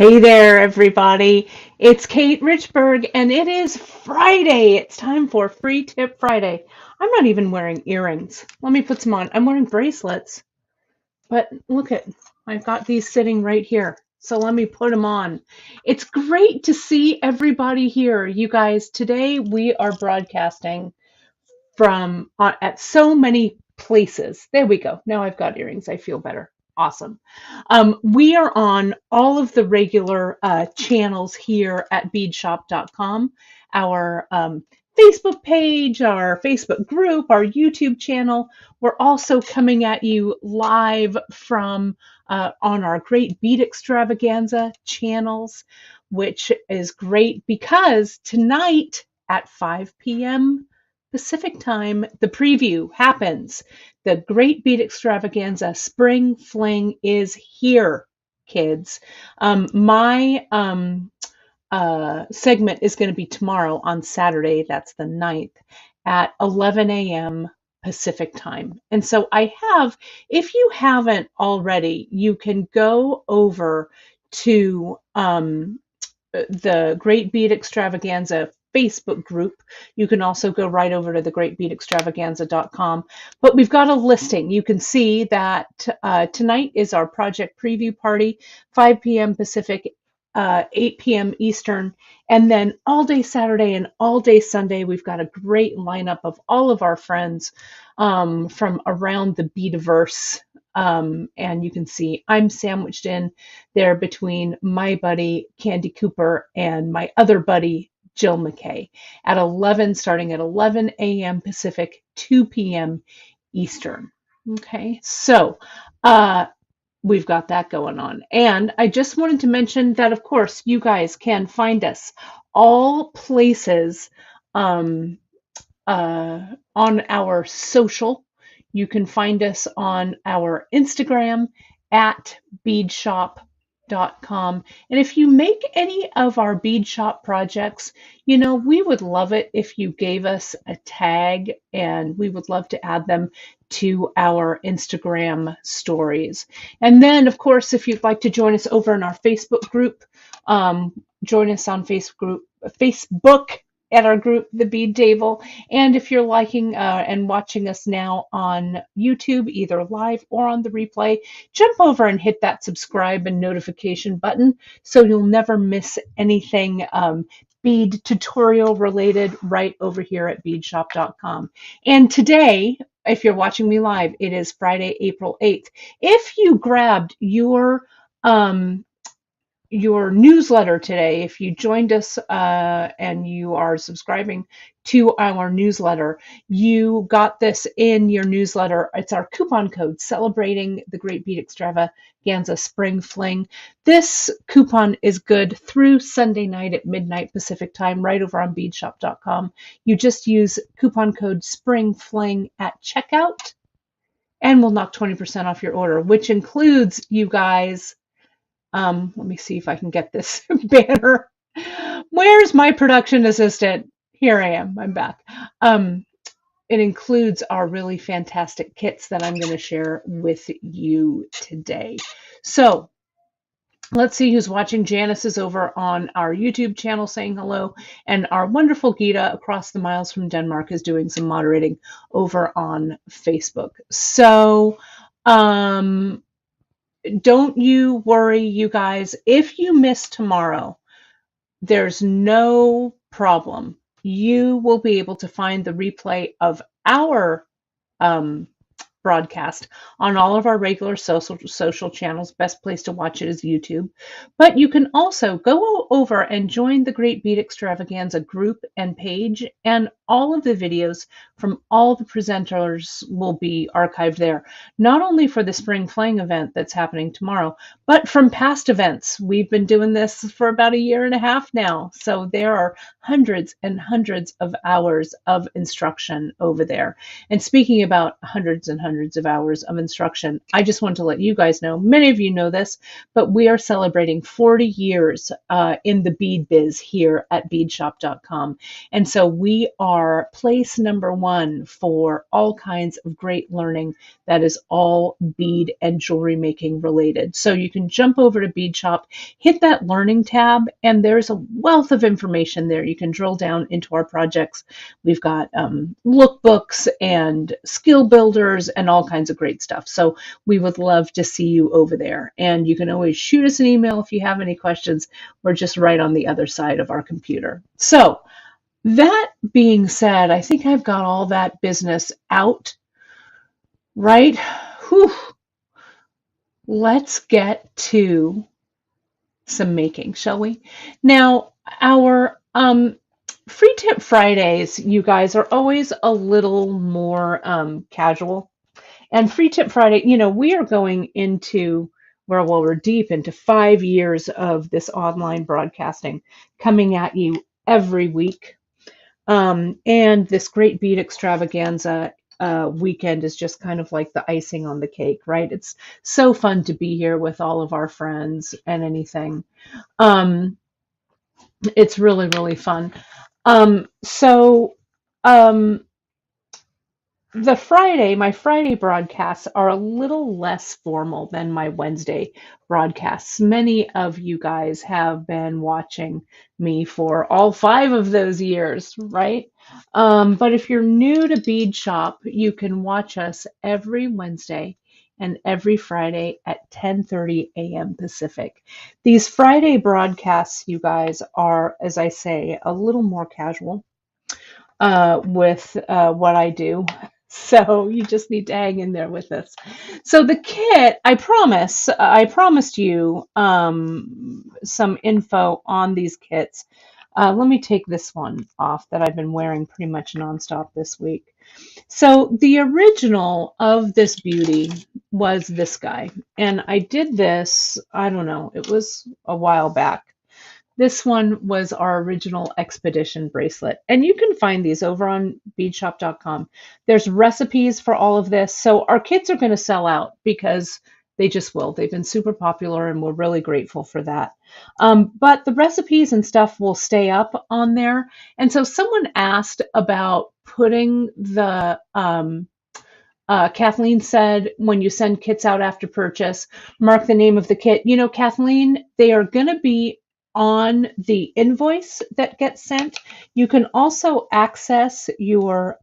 Hey there, everybody. It's Kate Richberg, and it is Friday. It's time for Free Tip Friday. I'm not even wearing earrings. Let me put some on. I'm wearing bracelets, but look at, I've got these sitting right here. So let me put them on. It's great to see everybody here. You guys, today we are broadcasting from at so many places. There we go. Now I've got earrings. I feel better. Awesome. We are on all of the regular channels here at beadshop.com, our Facebook page, our Facebook group, our YouTube channel. We're also coming at you live from on our Great Bead Extravaganza channels, which is great because tonight at 5 p.m. Pacific time, the preview happens. The Great Bead Extravaganza Spring Fling is here, kids. My segment is going to be tomorrow on Saturday, that's the 9th, at 11 a.m. Pacific time. And so I have, if you haven't already, you can go over to the Great Bead Extravaganza Facebook group. You can also go right over to the greatbeadextravaganza.com. But we've got a listing. You can see that tonight is our project preview party, 5 p.m. Pacific, 8 p.m. Eastern. And then all day Saturday and all day Sunday, we've got a great lineup of all of our friends from around the Beadiverse. And you can see I'm sandwiched in there between my buddy Candy Cooper and my other buddy Jill McKay at 11, starting at 11 a.m. Pacific, 2 p.m. Eastern. Okay, so we've got that going on. And I just wanted to mention that, of course, you guys can find us all places on our social. You can find us on our Instagram at beadshop.com. And if you make any of our bead shop projects, we would love it if you gave us a tag, and we would love to add them to our Instagram stories. And then, of course, if you'd like to join us over in our Facebook group, join us on Facebook at our group, The Bead Table. And if you're liking and watching us now on YouTube, either live or on the replay, jump over and hit that subscribe and notification button so you'll never miss anything bead tutorial related right over here at beadshop.com. And today, if you're watching me live, it is Friday, April 8th. If you grabbed your newsletter today, if you joined us and you are subscribing to our newsletter, you got this in your newsletter. It's our coupon code celebrating the Great Bead Extravaganza Spring Fling. This coupon is good through Sunday night at midnight Pacific time, right over on beadshop.com. You just use coupon code Spring Fling at checkout, and we'll knock 20% off your order, which includes, you guys, let me see if I can get this banner. Where's my production assistant? Here I am. I'm back. It includes our really fantastic kits that I'm going to share with you today. So let's see who's watching. Janice is over on our YouTube channel saying hello, and our wonderful Gita across the miles from Denmark is doing some moderating over on Facebook. So, don't you worry, you guys. If you miss tomorrow, there's no problem. You will be able to find the replay of our broadcast on all of our regular social channels. Best place to watch it is YouTube. But you can also go over and join the Great Bead Extravaganza group and page, and all of the videos from all the presenters will be archived there, not only for the Spring Fling event that's happening tomorrow, but from past events. We've been doing this for about a year and a half now, so there are hundreds and hundreds of hours of instruction over there. And speaking about hundreds and hundreds hundreds of hours of instruction. I just want to let you guys know, many of you know this, but we are celebrating 40 years in the bead biz here at beadshop.com. And so we are place number one for all kinds of great learning that is all bead and jewelry making related. So you can jump over to Bead Shop, hit that learning tab, and there's a wealth of information there. You can drill down into our projects. We've got lookbooks and skill builders and all kinds of great stuff. So we would love to see you over there. And you can always shoot us an email if you have any questions. We're just right on the other side of our computer. So that being said, I think I've got all that business out, right? Whew. Let's get to some making, shall we? Now, our Free Tip Fridays, you guys, are always a little more casual. And Free Tip Friday, we are going into, well, we're deep into 5 years of this online broadcasting coming at you every week. And this Great Bead Extravaganza weekend is just kind of like the icing on the cake, right? It's so fun to be here with all of our friends and anything. It's really, really fun. So my Friday broadcasts are a little less formal than my Wednesday broadcasts. Many of you guys have been watching me for all 5 of those years, right? But if you're new to Bead Shop, you can watch us every Wednesday and every Friday at 10:30 a.m. Pacific. These Friday broadcasts, you guys, are, as I say, a little more casual with what I do. So you just need to hang in there with us. So the kit, I promised you some info on these kits. Let me take this one off that I've been wearing pretty much nonstop this week. So the original of this beauty was this guy. And I did this, I don't know, it was a while back. This one was our original expedition bracelet. And you can find these over on beadshop.com. There's recipes for all of this. So our kits are going to sell out because they just will. They've been super popular and we're really grateful for that. But the recipes and stuff will stay up on there. And so someone asked about putting the, Kathleen said, when you send kits out after purchase, mark the name of the kit. Kathleen, they are going to be on the invoice that gets sent. You can also access your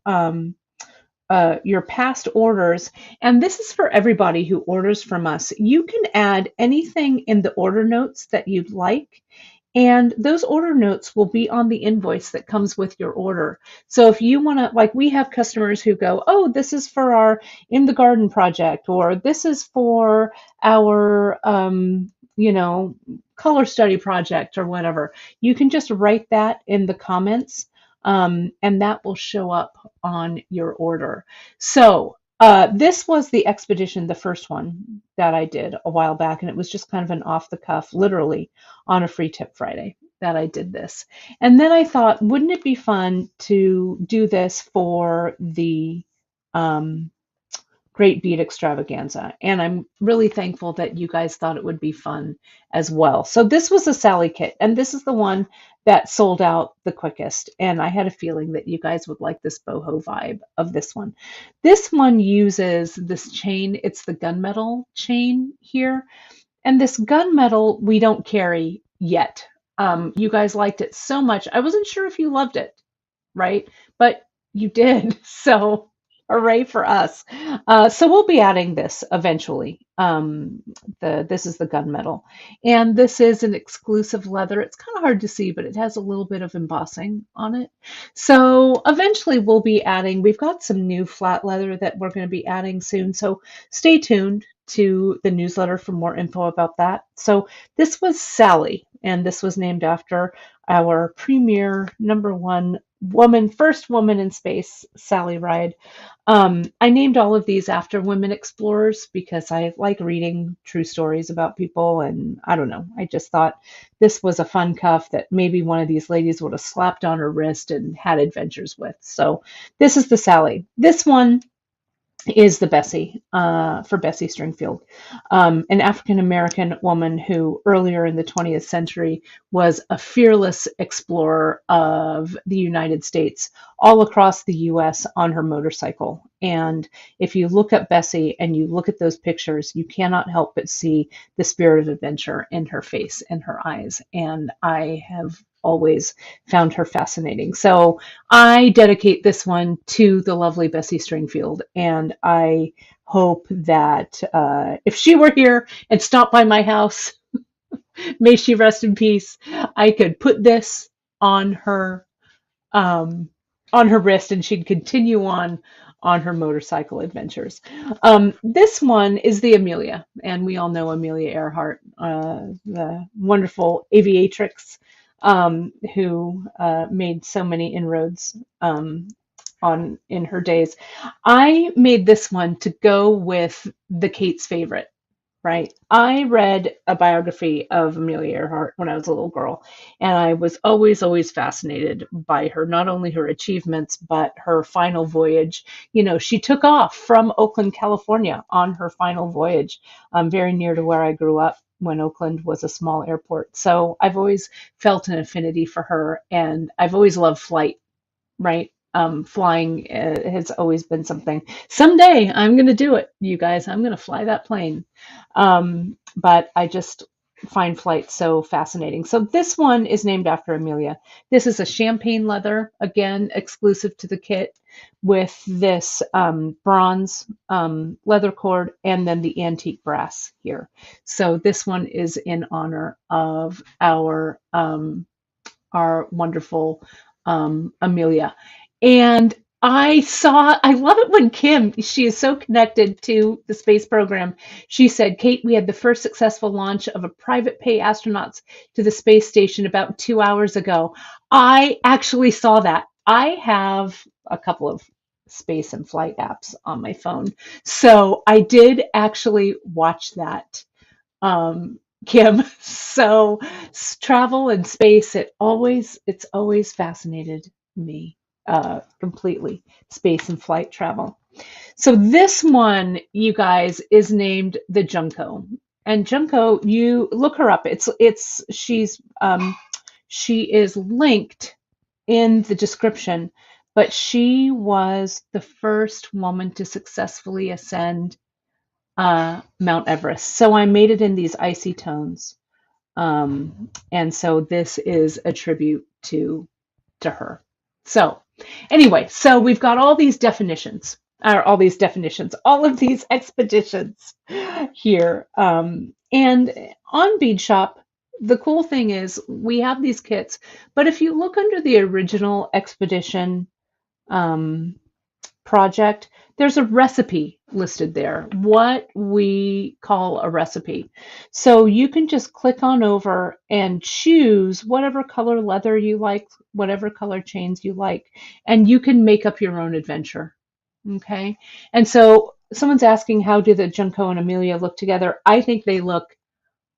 past orders, and this is for everybody who orders from us. You can add anything in the order notes that you'd like, and those order notes will be on the invoice that comes with your order. So if you want to, like, we have customers who go, oh, this is for our In the Garden project, or this is for our color study project or whatever. You can just write that in the comments, and that will show up on your order. So this was the expedition, the first one that I did a while back, and it was just kind of an off the cuff, literally on a Free Tip Friday that I did this. And then I thought, wouldn't it be fun to do this for the Great Bead Extravaganza? And I'm really thankful that you guys thought it would be fun as well. So this was a Sally kit, and this is the one that sold out the quickest. And I had a feeling that you guys would like this boho vibe of this one. This one uses this chain. It's the gunmetal chain here. And this gunmetal we don't carry yet. You guys liked it so much. I wasn't sure if you loved it, right? But you did. So hooray for us. So we'll be adding this eventually. This is the gunmetal. And this is an exclusive leather. It's kind of hard to see, but it has a little bit of embossing on it. So eventually we'll be adding, we've got some new flat leather that we're going to be adding soon. So stay tuned to the newsletter for more info about that. So this was Sally, and this was named after our premier #1 woman, first woman in space, Sally Ride. I named all of these after women explorers because I like reading true stories about people, and I don't know, I just thought this was a fun cuff that maybe one of these ladies would have slapped on her wrist and had adventures with. So this is the Sally. This one is the Bessie, for Bessie Stringfield, an African American woman who earlier in the 20th century was a fearless explorer of the United States, all across the US on her motorcycle. And if you look at Bessie and you look at those pictures, you cannot help but see the spirit of adventure in her face and her eyes. And I have always found her fascinating. So I dedicate this one to the lovely Bessie Stringfield, and I hope that if she were here and stopped by my house, may she rest in peace, I could put this on her um, on her wrist, and she'd continue on her motorcycle adventures. This one is the Amelia, and we all know Amelia Earhart, the wonderful aviatrix who made so many inroads on in her days. I made this one to go with the Kate's favorite. Right. I read a biography of Amelia Earhart when I was a little girl, and I was always fascinated by her, not only her achievements, but her final voyage. You know, she took off from Oakland, California on her final voyage, very near to where I grew up when Oakland was a small airport. So I've always felt an affinity for her, and I've always loved flight, right? Flying has always been something. Someday I'm going to do it, you guys. I'm going to fly that plane. But I just find flight so fascinating. So this one is named after Amelia. This is a champagne leather, again, exclusive to the kit, with this bronze leather cord and then the antique brass here. So this one is in honor of our wonderful Amelia. And I love it when Kim, she is so connected to the space program. She said, Kate, we had the first successful launch of a private pay astronauts to the space station about 2 hours ago. I actually saw that. I have a couple of space and flight apps on my phone. So I did actually watch that, Kim. So travel and space, it's always fascinated me completely, space and flight travel. So this one, you guys, is named the Junko. And Junko, you look her up. She is linked in the description, but she was the first woman to successfully ascend Mount Everest. So I made it in these icy tones. And so this is a tribute to her. So anyway, so we've got all these definitions, or all of these expeditions here. And on Bead Shop, the cool thing is we have these kits, but if you look under the original expedition um, project, there's a recipe listed there, what we call a recipe. So you can just click on over and choose whatever color leather you like, whatever color chains you like, and you can make up your own adventure. Okay. And so someone's asking, how do the Junko and Amelia look together? I think they look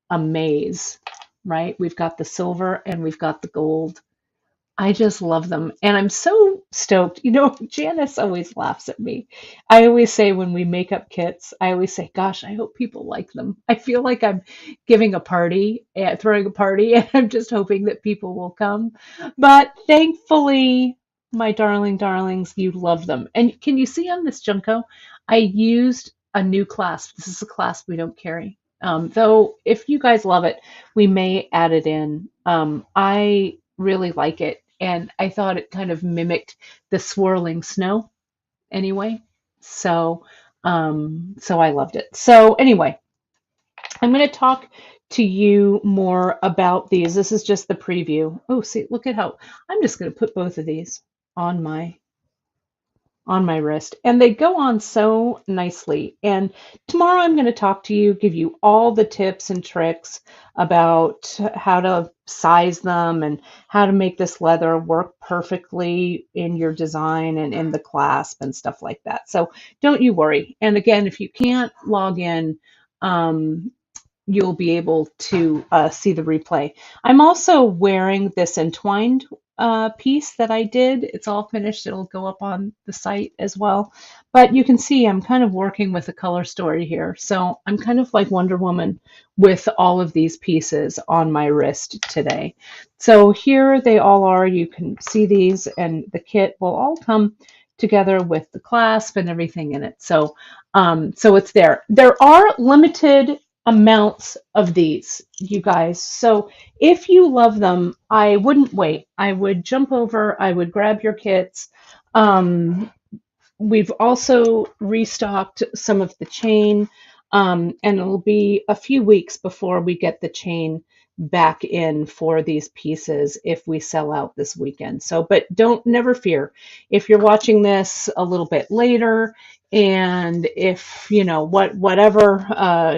amaze, right? We've got the silver and we've got the gold. I just love them. And I'm so stoked. You know, Janice always laughs at me. I always say when we make up kits, I always say, gosh, I hope people like them. I feel like I'm giving a party, throwing a party, and I'm just hoping that people will come. But thankfully, my darlings, you love them. And can you see on this Junko, I used a new clasp. This is a clasp we don't carry. Though if you guys love it, we may add it in. I really like it. And I thought it kind of mimicked the swirling snow anyway. So I loved it. So anyway, I'm going to talk to you more about these. This is just the preview. Oh, see, look at how I'm just going to put both of these on my wrist, and they go on so nicely. And tomorrow I'm going to talk to you, give you all the tips and tricks about how to size them and how to make this leather work perfectly in your design and in the clasp and stuff like that. So don't you worry. And again, if you can't log in, you'll be able to see the replay. I'm also wearing this entwined piece that I did. It's all finished. It'll go up on the site as well. But you can see I'm kind of working with a color story here. So I'm kind of like Wonder Woman with all of these pieces on my wrist today. So here they all are. You can see these, and the kit will all come together with the clasp and everything in it. So it's there. There are limited amounts of these, you guys. So if you love them, I wouldn't wait. I would jump over, I would grab your kits. Um, We've also restocked some of the chain, and it'll be a few weeks before we get the chain back in for these pieces if we sell out this weekend. So, but don't never fear. If you're watching this a little bit later, and if whatever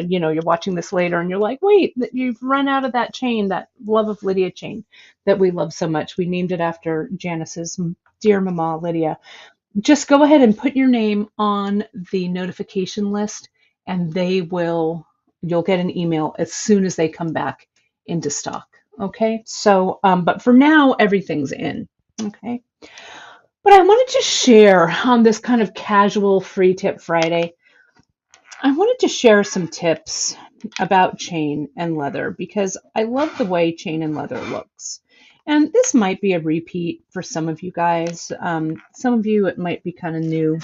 you're watching this later and you're like, wait, you've run out of that chain, that Love of Lydia chain that we love so much. We named it after Janice's dear mama, Lydia. Just go ahead and put your name on the notification list, and you'll get an email as soon as they come back into stock. Okay. So, but for now, everything's in. Okay. But I wanted to share on this kind of casual free tip Friday, I wanted to share some tips about chain and leather because I love the way chain and leather looks. And this might be a repeat for some of you guys. Some of you, it might be kind of new.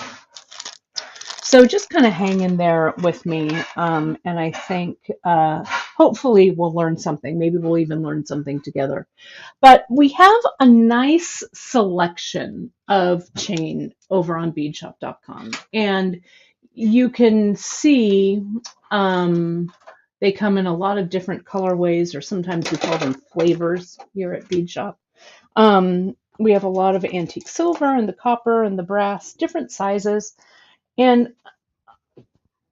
So just kind of hang in there with me. And I think hopefully we'll learn something. Maybe we'll even learn something together. But we have a nice selection of chain over on beadshop.com. And you can see they come in a lot of different colorways, or sometimes we call them flavors here at Bead Shop. We have a lot of antique silver and the copper and the brass, different sizes. And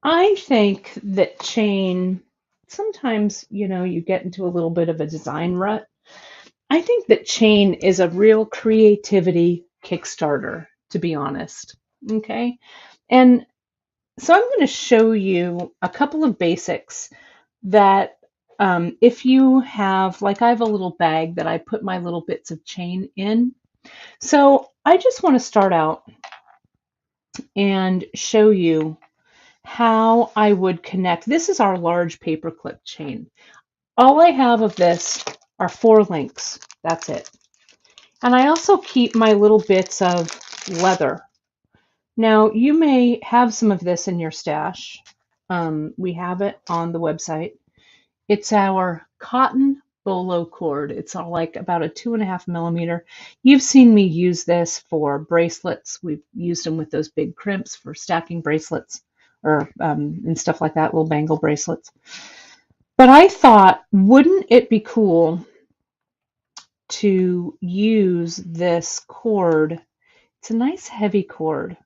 I think that chain, sometimes, you get into a little bit of a design rut. I think that chain is a real creativity Kickstarter, to be honest. Okay. And so I'm going to show you a couple of basics that if you have, like I have a little bag that I put my little bits of chain in. So I just want to start out and show you how I would connect. This is our large paperclip chain. All I have of this are 4 links. That's it. And I also keep my little bits of leather. Now, you may have some of this in your stash. We have it on the website. It's our cotton bolo cord. It's all like about a 2.5 millimeter. You've seen me use this for bracelets. We've used them with those big crimps for stacking bracelets or and stuff like that, little bangle bracelets. But I thought, wouldn't it be cool to use this cord? It's a nice heavy cord.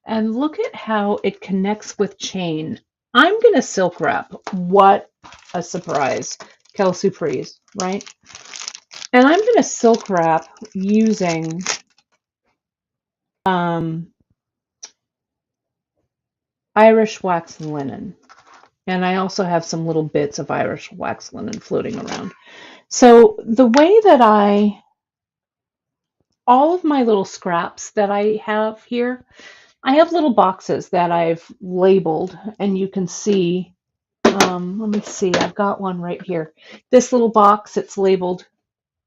And look at how it connects with chain. I'm going to silk wrap. What a surprise. Quelle surprise, right? And I'm going to silk wrap using Irish wax linen. And I also have some little bits of Irish wax linen floating around. So the way that all of my little scraps that I have here, I have little boxes that I've labeled, and you can see, let me see, I've got one right here. This little box, it's labeled,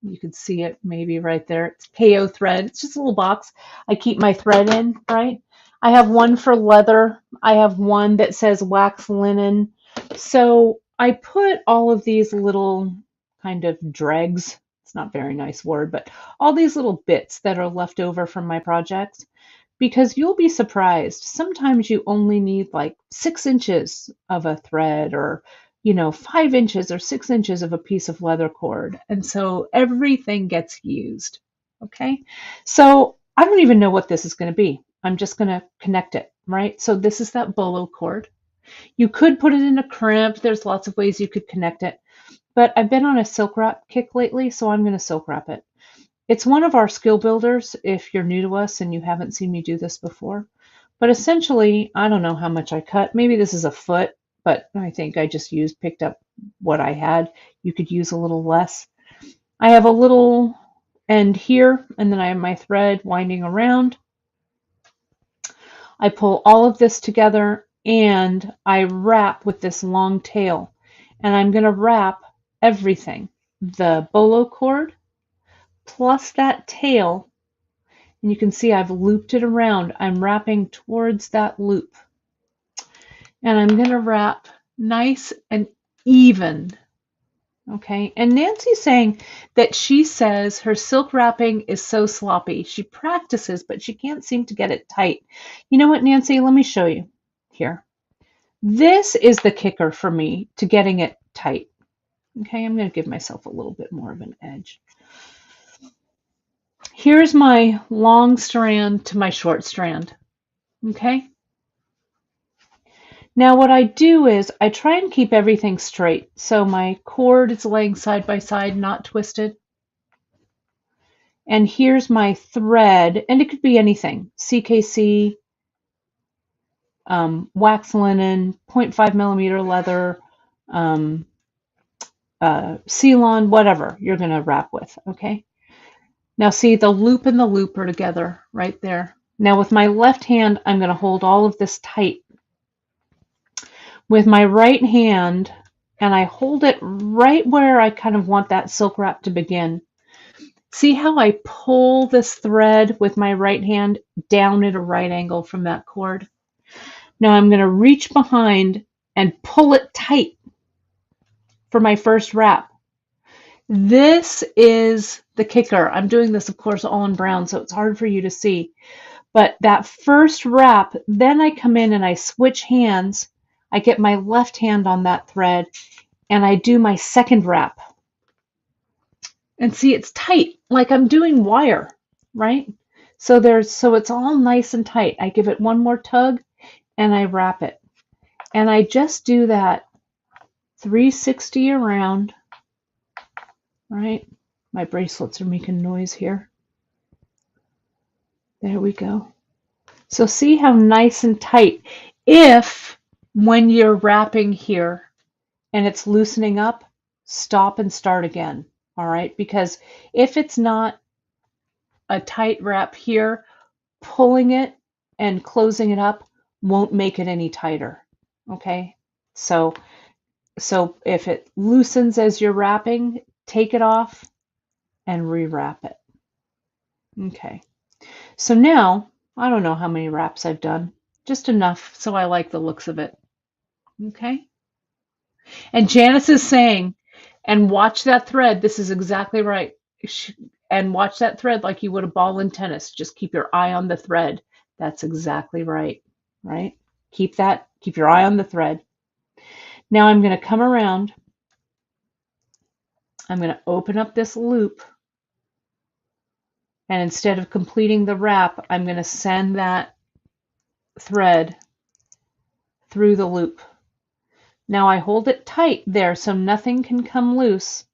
you can see it maybe right there. It's KO thread. It's just a little box I keep my thread in, right? I have one for leather. I have one that says wax linen. So I put all of these little kind of dregs, it's not a very nice word, but all these little bits that are left over from my projects, because you'll be surprised. Sometimes you only need like 6 inches of a thread, or 5 inches or 6 inches of a piece of leather cord. And so everything gets used. Okay. So I don't even know what this is going to be. I'm just going to connect it, right? So this is that bolo cord. You could put it in a crimp. There's lots of ways you could connect it. But I've been on a silk wrap kick lately, so I'm going to silk wrap it. It's one of our skill builders if you're new to us and you haven't seen me do this before. But essentially, I don't know how much I cut. Maybe this is a foot, but I think I just picked up what I had. You could use a little less. I have a little end here, and then I have my thread winding around. I pull all of this together and I wrap with this long tail. And I'm going to wrap everything, the bolo cord plus that tail. And you can see I've looped it around. I'm wrapping towards that loop. And I'm going to wrap nice and even. Okay, and Nancy's saying that she says her silk wrapping is so sloppy. She practices, but she can't seem to get it tight. You know what, Nancy? Let me show you here. This is the kicker for me to getting it tight. Okay, I'm going to give myself a little bit more of an edge. Here's my long strand to my short strand. Okay. Now what I do is I try and keep everything straight. So my cord is laying side by side, not twisted. And here's my thread, and it could be anything, CKC, wax linen, 0.5 millimeter leather, Ceylon, whatever you're going to wrap with, okay? Now see, the loop and the loop are together right there. Now with my left hand, I'm going to hold all of this tight. With my right hand, and I hold it right where I kind of want that silk wrap to begin. See how I pull this thread with my right hand down at a right angle from that cord? Now I'm going to reach behind and pull it tight for my first wrap. This is the kicker. I'm doing this, of course, all in brown, so it's hard for you to see. But that first wrap, then I come in and I switch hands. I get my left hand on that thread and I do my second wrap. And see, it's tight, like I'm doing wire, right? So it's all nice and tight. I give it one more tug and I wrap it. And I just do that 360 around, right? My bracelets are making noise here. There we go. So see how nice and tight. If when you're wrapping here and it's loosening up, stop and start again, all right? Because if it's not a tight wrap here, pulling it and closing it up won't make it any tighter, okay? So if it loosens as you're wrapping, take it off and rewrap it. Okay, so now, I don't know how many wraps I've done, just enough so I like the looks of it. Okay, and Janice is saying, and watch that thread, this is exactly right. And watch that thread like you would a ball in tennis. Just keep your eye on the thread. That's exactly right, right? Keep your eye on the thread. Now I'm going to come around. I'm going to open up this loop. And instead of completing the wrap, I'm going to send that thread through the loop. Now I hold it tight there so nothing can come loose.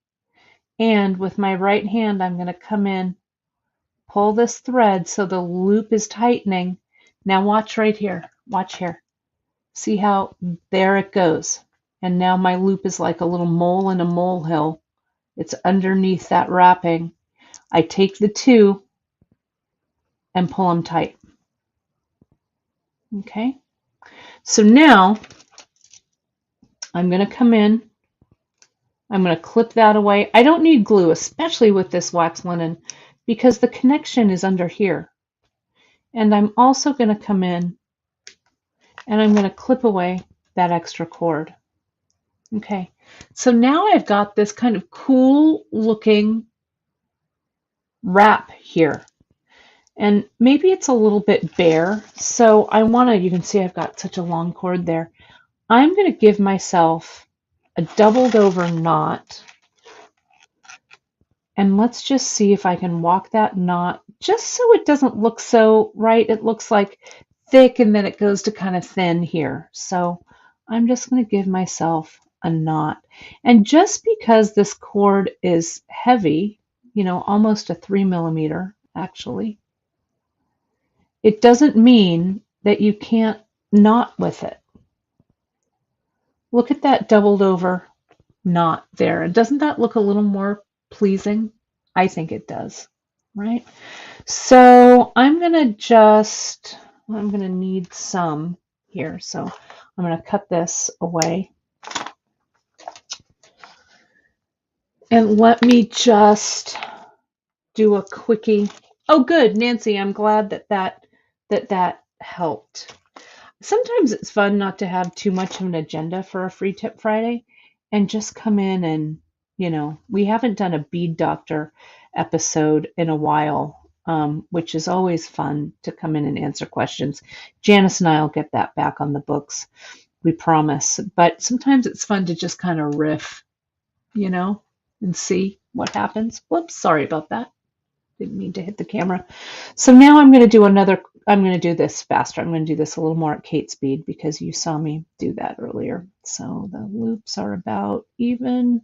And with my right hand, I'm going to come in, pull this thread so the loop is tightening. Now watch right here. Watch here. See how there it goes. And now my loop is like a little mole in a molehill. It's underneath that wrapping. I take the two and pull them tight. Okay. So now I'm going to come in. I'm going to clip that away. I don't need glue, especially with this wax linen, because the connection is under here. And I'm also going to come in and I'm going to clip away that extra cord. Okay, so now I've got this kind of cool looking wrap here. And maybe it's a little bit bare, so I want to, you can see I've got such a long cord there. I'm going to give myself a doubled over knot. And let's just see if I can walk that knot just so it doesn't look so, right? It looks like thick and then it goes to kind of thin here. So I'm just going to give myself a knot. And just because this cord is heavy, you know, almost a 3 millimeter actually, it doesn't mean that you can't knot with it. Look at that doubled over knot there. Doesn't that look a little more pleasing? I think it does. right? So I'm going to need some here. So I'm going to cut this away. And let me just do a quickie. Oh, good, Nancy. I'm glad that helped. Sometimes it's fun not to have too much of an agenda for a free tip Friday and just come in and, we haven't done a bead doctor episode in a while, which is always fun to come in and answer questions. Janice and I will get that back on the books, we promise. But sometimes it's fun to just kind of riff, and see what happens. Whoops, sorry about that. Didn't mean to hit the camera. So now I'm going to do this faster. I'm going to do this a little more at Kate speed because you saw me do that earlier. So the loops are about even.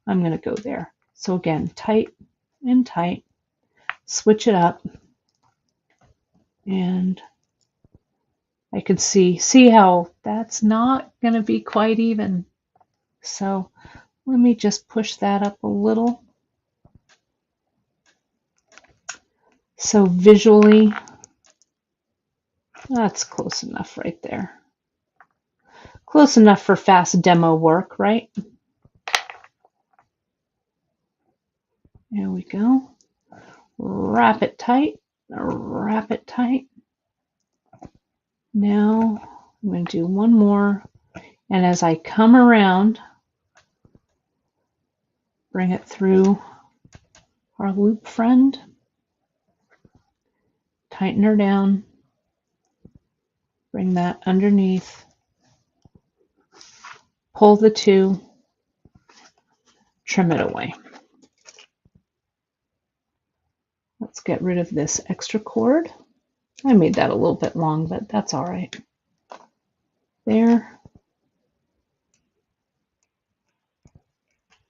I'm going to go there. So again, tight and tight, switch it up. And I can see how that's not going to be quite even. So let me just push that up a little. So visually, that's close enough right there. Close enough for fast demo work, right? There we go. Wrap it tight. Wrap it tight. Now I'm going to do one more. And as I come around, bring it through our loop friend. Tighten her down. Bring that underneath. Pull the two. Trim it away. Let's get rid of this extra cord. I made that a little bit long, but that's all right. There.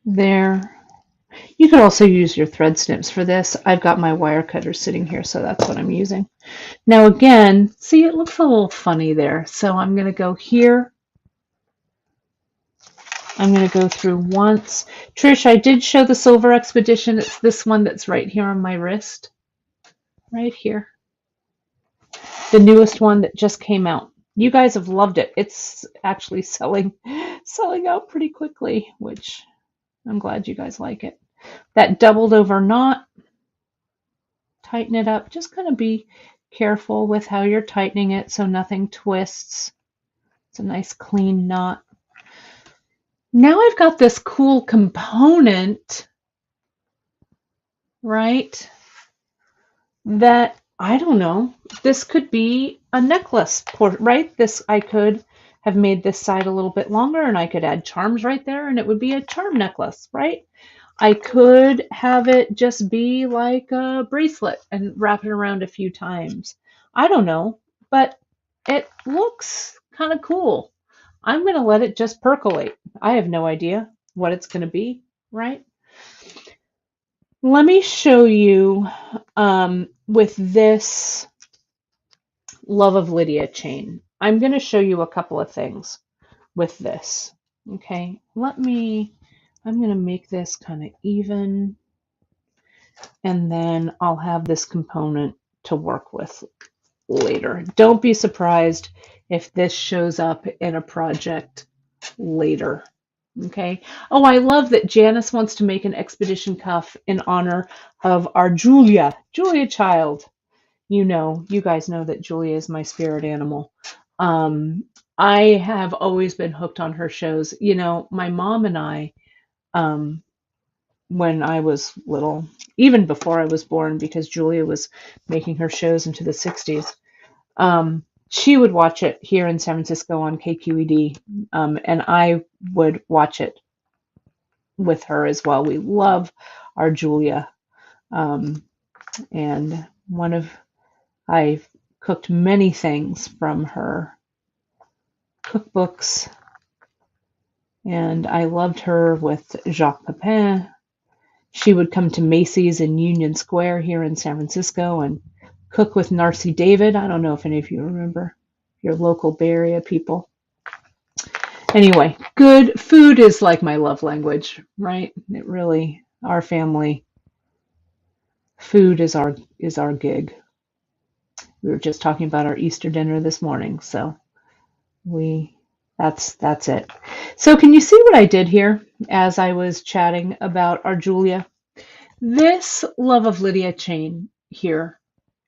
There. You could also use your thread snips for this. I've got my wire cutter sitting here, so that's what I'm using. Now again, see, it looks a little funny there. So I'm going to go here. I'm going to go through once. Trish, I did show the Silver Expedition. It's this one that's right here on my wrist. Right here. The newest one that just came out. You guys have loved it. It's actually selling out pretty quickly, which I'm glad you guys like it. That doubled over knot, tighten it up. Just going to be careful with how you're tightening it so nothing twists. It's a nice clean knot. Now I've got this cool component, right, that, I don't know, this could be a necklace, right? I could have made this side a little bit longer and I could add charms right there and it would be a charm necklace, right? I could have it just be like a bracelet and wrap it around a few times. I don't know, but it looks kind of cool. I'm going to let it just percolate. I have no idea what it's going to be, right? Let me show you with this Love of Lydia chain. I'm going to show you a couple of things with this. Okay, I'm going to make this kind of even, and then I'll have this component to work with later. Don't be surprised if this shows up in a project later. Okay. Oh, I love that Janice wants to make an expedition cuff in honor of our Julia child. You guys know that Julia is my spirit animal. I have always been hooked on her shows. My mom and I, when I was little, even before I was born, because Julia was making her shows into the 60s, she would watch it here in San Francisco on KQED, and I would watch it with her as well. We love our Julia, and I've cooked many things from her cookbooks, and I loved her with Jacques Pepin. She would come to Macy's in Union Square here in San Francisco and cook with Narcy David. I don't know if any of you remember, your local Bay Area people. Anyway, good food is like my love language, right? It really, our family Food is our gig. We were just talking about our Easter dinner this morning, so we that's it. So can you see what I did here as I was chatting about our Julia? This Love of Lydia chain here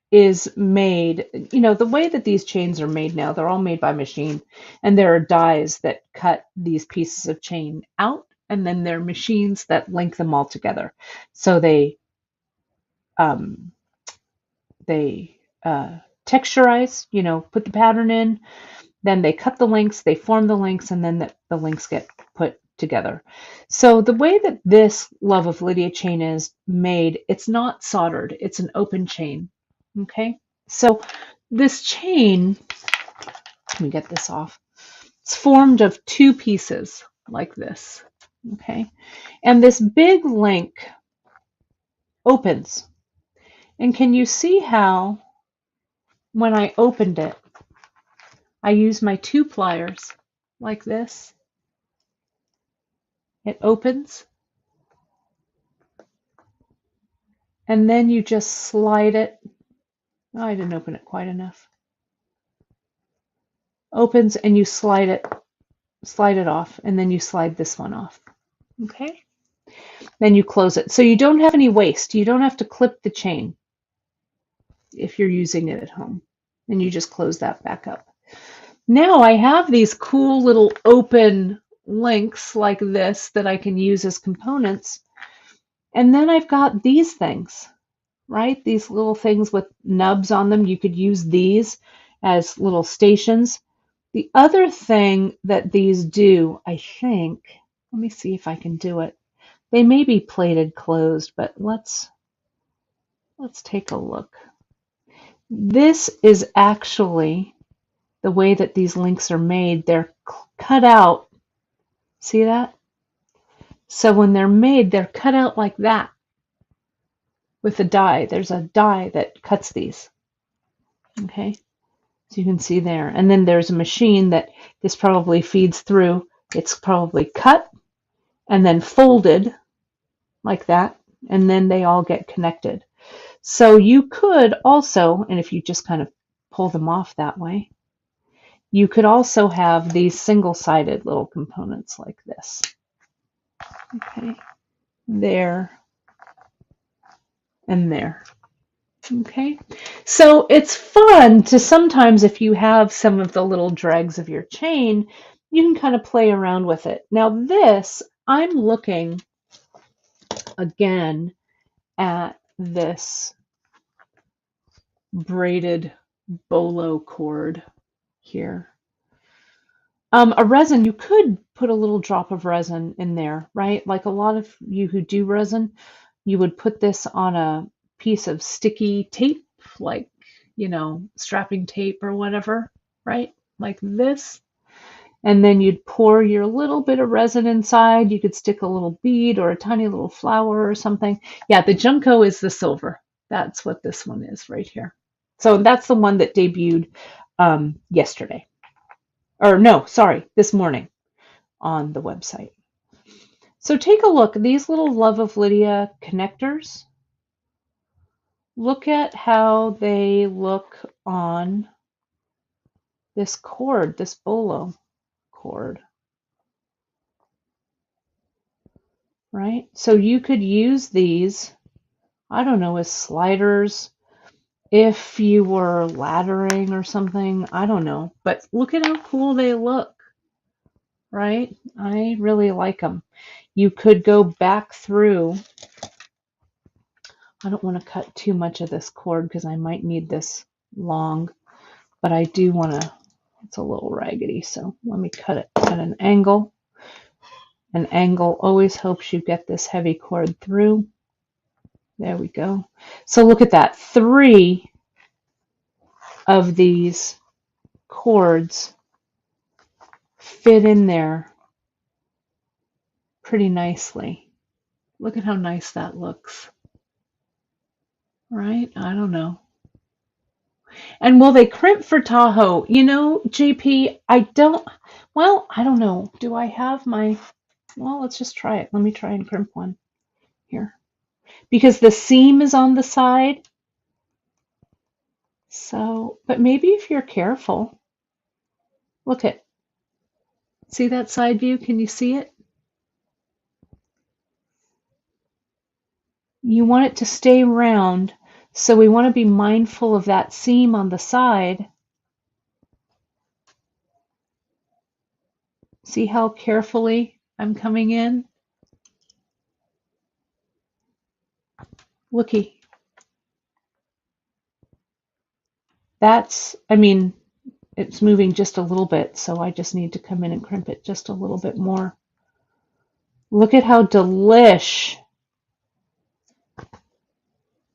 is made, the way that these chains are made now, they're all made by machine, and there are dies that cut these pieces of chain out, and then there are machines that link them all together. So um, they texturize, put the pattern in, then they cut the links, they form the links, and then the links get put together. So the way that this Love of Lydia chain is made, it's not soldered, it's an open chain. Okay, so this chain, let me get this off. It's formed of two pieces like this. Okay, and this big link opens. And can you see how when I opened it, I used my two pliers like this? It opens, and then you just slide it. Oh, I didn't open it quite enough. Opens and you slide it off, and then you slide this one off. Okay? Then you close it. So you don't have any waste. You don't have to clip the chain if you're using it at home. And you just close that back up. Now I have these cool little open links like this that I can use as components. And then I've got these things, right? These little things with nubs on them. You could use these as little stations. The other thing that these do, I think, let me see if I can do it. They may be plated closed, but let's take a look. This is actually the way that these links are made. They're cut out. See that? So when they're made, they're cut out like that with a die. There's a die that cuts these. Okay? So you can see there. And then there's a machine that this probably feeds through. It's probably cut and then folded like that. And then they all get connected. So you could also, and if you just kind of pull them off that way, you could also have these single-sided little components like this. Okay, there and there. Okay, so it's fun to sometimes, if you have some of the little dregs of your chain, you can kind of play around with it. Now this, I'm looking again at this braided bolo cord here. A resin, you could put a little drop of resin in there, right? Like a lot of you who do resin, you would put this on a piece of sticky tape, like, strapping tape or whatever, right? Like this. And then you'd pour your little bit of resin inside. You could stick a little bead or a tiny little flower or something. Yeah, the Junko is the silver. That's what this one is right here. So that's the one that debuted yesterday. Or no, sorry, this morning on the website. So take a look. These little Love of Lydia connectors, look at how they look on this cord, this bolo cord. Right? So you could use these, I don't know, as sliders if you were laddering or something. I don't know. But look at how cool they look. Right? I really like them. You could go back through. I don't want to cut too much of this cord because I might need this long, but I do want to, it's a little raggedy, so let me cut it at an angle. An angle always helps you get this heavy cord through. There we go. So look at that. 3 of these cords fit in there pretty nicely. Look at how nice that looks. Right? I don't know. And will they crimp for Tahoe? JP, I don't know. Do I have my, well, let's just try it. Let me try and crimp one here. because the seam is on the side. So, but maybe if you're careful, look at, see that side view? Can you see it? You want it to stay round, so we want to be mindful of that seam on the side. See how carefully I'm coming in? Looky. That's, I mean, it's moving just a little bit, so I just need to come in and crimp it just a little bit more. Look at how delish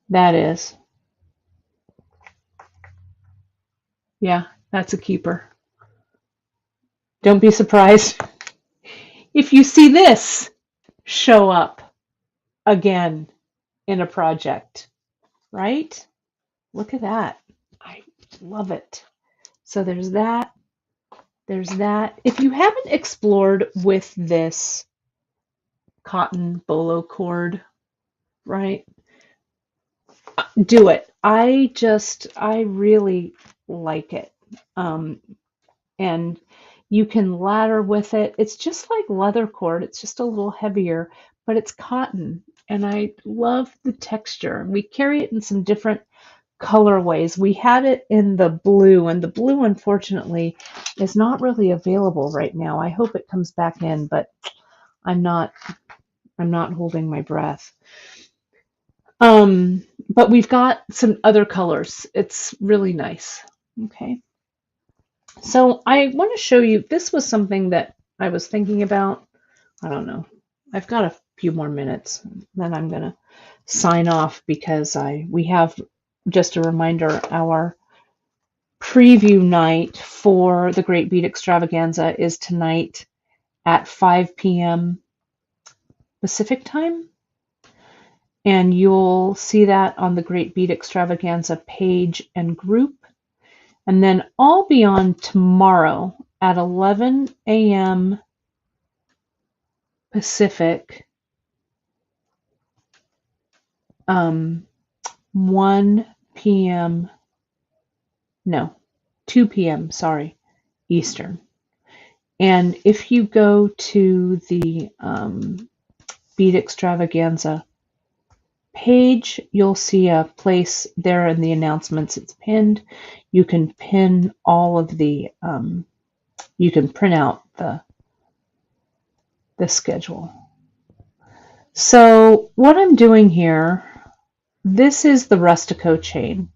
that is. Yeah, that's a keeper. Don't be surprised if you see this show up again in a project, right? Look at that. I love it. So there's that. There's that. If you haven't explored with this cotton bolo cord, right, do it. I really like it. And you can ladder with it. It's just like leather cord. It's just a little heavier, but it's cotton. And I love the texture. We carry it in some different colorways. We had it in the blue, and the blue, unfortunately, is not really available right now. I hope it comes back in, but I'm not holding my breath. But we've got some other colors. It's really nice. Okay. So I want to show you, this was something that I was thinking about. I don't know. I've got a few more minutes, then I'm going to sign off because we have, just a reminder, our preview night for the Great Bead Extravaganza is tonight at 5 p.m. Pacific time. And you'll see that on the Great Bead Extravaganza page and group. And then I'll be on tomorrow at 11 a.m. Pacific, 1 p.m. No, 2 p.m. Sorry, Eastern. And if you go to the Bead Extravaganza page, you'll see a place there in the announcements. It's pinned. You can pin all of the, you can print out the schedule. So what I'm doing here, this is the Rustico chain.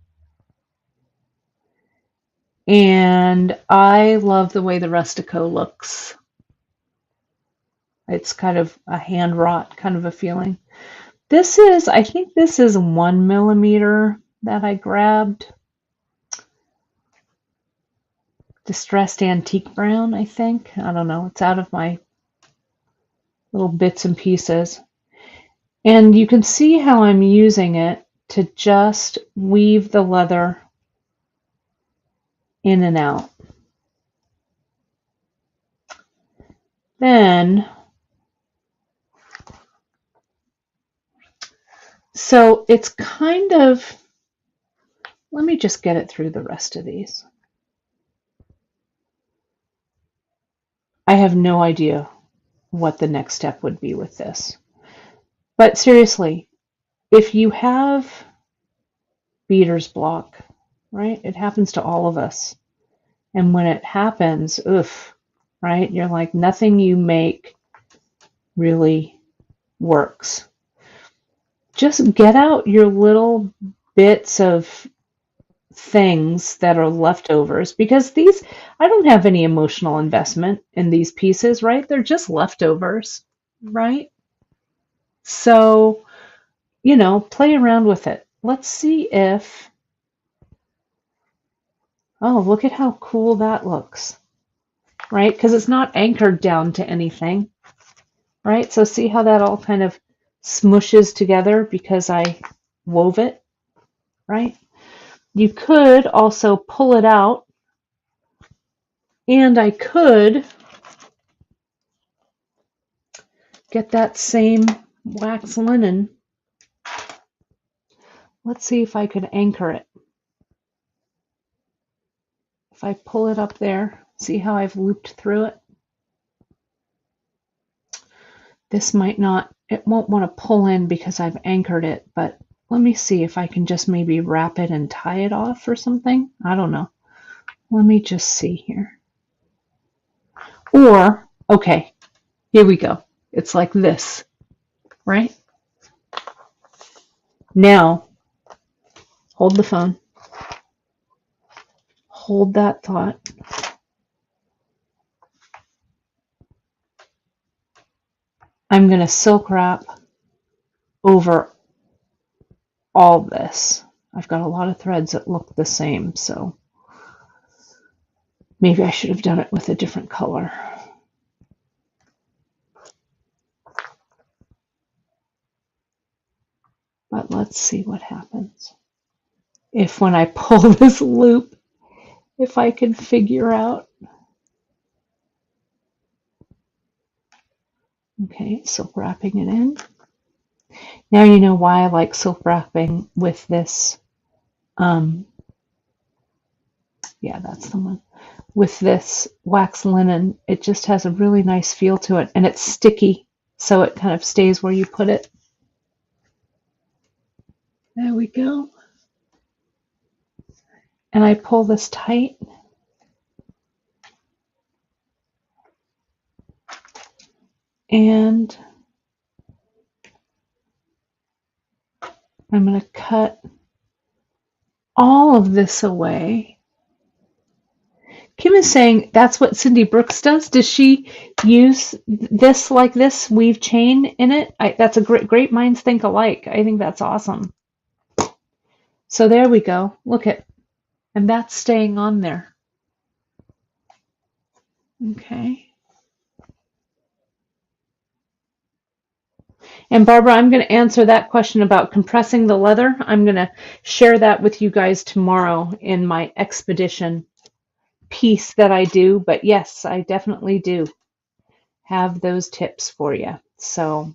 And I love the way the Rustico looks. It's kind of a hand wrought kind of a feeling. This is, I think this is 1 millimeter that I grabbed. Distressed antique brown, I think. I don't know. It's out of my little bits and pieces. And you can see how I'm using it to just weave the leather in and out. Then, so it's kind of, let me just get it through the rest of these. I have no idea what the next step would be with this. But seriously, if you have beater's block, right? It happens to all of us. And when it happens, oof, right? You're like, nothing you make really works. Just get out your little bits of things that are leftovers, because these, I don't have any emotional investment in these pieces, right? They're just leftovers, right? So, you know, play around with it. Let's see if, oh, look at how cool that looks, right? Because it's not anchored down to anything, right? So see how that all kind of smushes together because I wove it, right? You could also pull it out, and I could get that same wax linen Let's see if I could anchor it. If I pull it up there, see how I've looped through it? This might not, it won't want to pull in because I've anchored it, but let me see if I can just maybe wrap it and tie it off or something. I don't know. Let me just see here. Or, okay, here we go. It's like this, right? Now, hold the phone. Hold that thought. I'm going to silk wrap over all this. I've got a lot of threads that look the same, so maybe I should have done it with a different color. But let's see what happens. If when I pull this loop, if I can figure out. Okay, silk wrapping it in. Now you know why I like silk wrapping with this. Yeah, that's the one. With this wax linen, it just has a really nice feel to it, and it's sticky, so it kind of stays where you put it. There we go. And I pull this tight. And I'm going to cut all of this away. Kim is saying that's what Cindy Brooks does. Does she use this like this weave chain in it? That's a great minds think alike. I think that's awesome. So there we go. Look at, and that's staying on there. Okay. And Barbara, I'm going to answer that question about compressing the leather. I'm going to share that with you guys tomorrow in my expedition piece that I do. But yes, I definitely do have those tips for you. So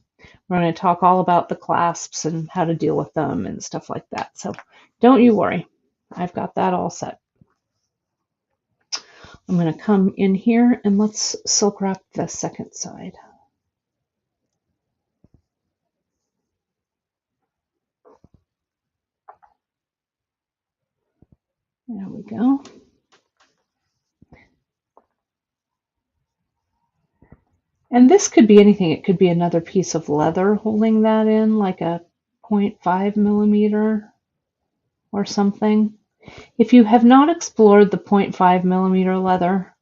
we're going to talk all about the clasps and how to deal with them and stuff like that. So don't you worry. I've got that all set. I'm going to come in here and let's silk wrap the second side. There we go. And this could be anything. It could be another piece of leather holding that in, like a 0.5 millimeter or something. If you have not explored the 0.5 millimeter leather,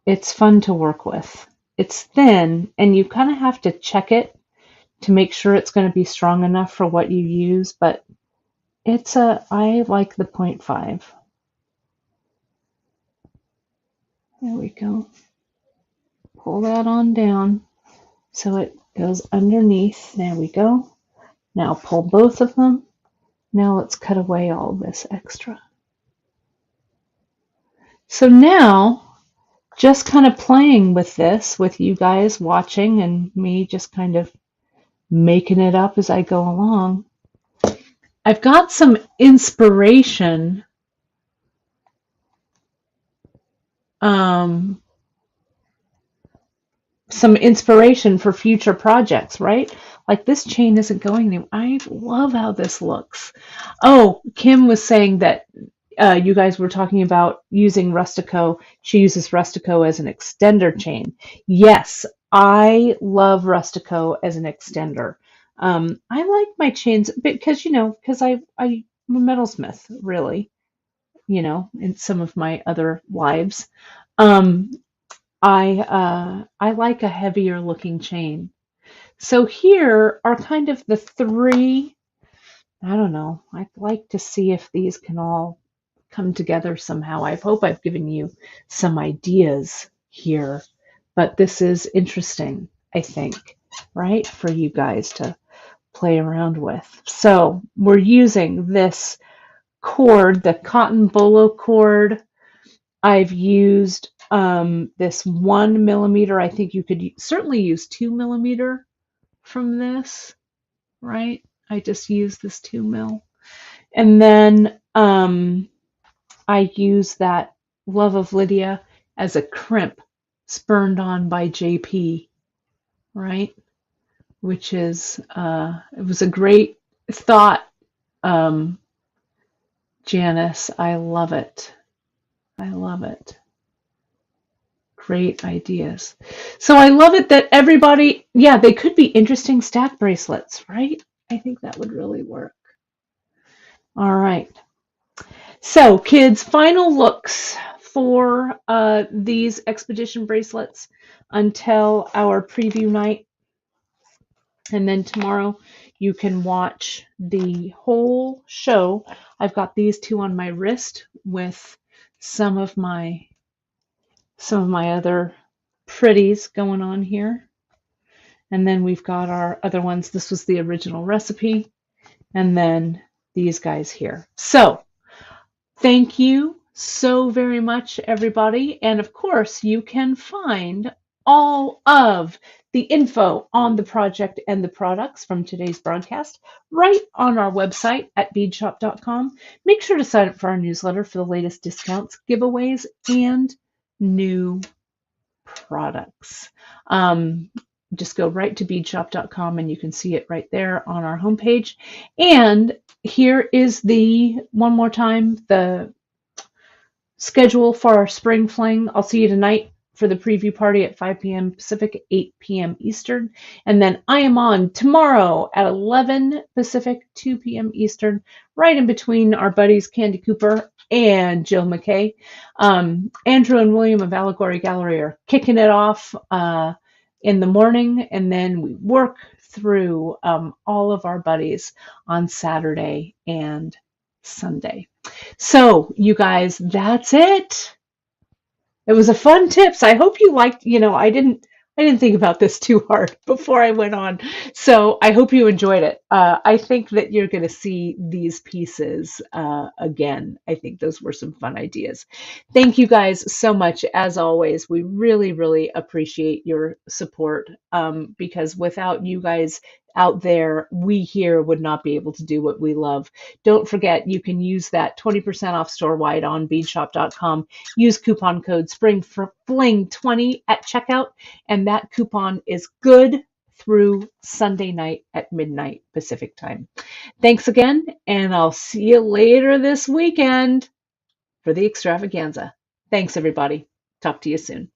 it's fun to work with. It's thin, and you kind of have to check it to make sure it's going to be strong enough for what you use, but I like the 0.5. There we go. Pull that on down so it goes underneath. There we go. Now pull both of them. Now let's cut away all this extra. So now, just kind of playing with this, with you guys watching and me just kind of making it up as I go along, I've got some inspiration for future projects, right? Like this chain isn't going anywhere. I love how this looks. Oh, Kim was saying that you guys were talking about using Rustico. She uses Rustico as an extender chain. Yes, I love Rustico as an extender. I like my chains because, because I'm a metalsmith, really, in some of my other lives. I like a heavier looking chain. So here are kind of the three, I don't know, I'd like to see if these can all come together somehow. I hope I've given you some ideas here, but this is interesting, I think, right, for you guys to play around with. So we're using this cord, the cotton bolo cord. I've used this 1 millimeter. I think you could certainly use 2 millimeter from this, right? I just use this 2 mil. And then I use that Love of Lydia as a crimp spurned on by JP, right? Which is, it was a great thought, Janice. I love it. I love it. Great ideas. So I love it that everybody, yeah, they could be interesting staff bracelets, right? I think that would really work. All right. So kids, final looks for these expedition bracelets until our preview night. And then tomorrow you can watch the whole show. I've got these two on my wrist with some of my other pretties going on here. And then we've got our other ones. This was the original recipe. And then these guys here. So thank you so very much, everybody. And of course, you can find all of the info on the project and the products from today's broadcast right on our website at beadshop.com. Make sure to sign up for our newsletter for the latest discounts, giveaways, and new products. Just go right to beadshop.com and you can see it right there on our homepage. And here is one more time, the schedule for our spring fling. I'll see you tonight for the preview party at 5 p.m. Pacific, 8 p.m. Eastern. And then I am on tomorrow at 11 Pacific, 2 p.m. Eastern, right in between our buddies Candy Cooper and Jill McKay. Andrew and William of Allegory Gallery are kicking it off in the morning, and then we work through all of our buddies on Saturday and Sunday. So you guys, that's it. It was a fun tips. I hope you liked, I didn't think about this too hard before I went on. So I hope you enjoyed it. I think that you're going to see these pieces again. I think those were some fun ideas. Thank you guys so much. As always, we really, really appreciate your support because without you guys out there, we here would not be able to do what we love. Don't forget, you can use that 20% off store-wide on beadshop.com. Use coupon code SPRINGFLING20 at checkout, and that coupon is good through Sunday night at midnight Pacific time. Thanks again, and I'll see you later this weekend for the extravaganza. Thanks, everybody. Talk to you soon.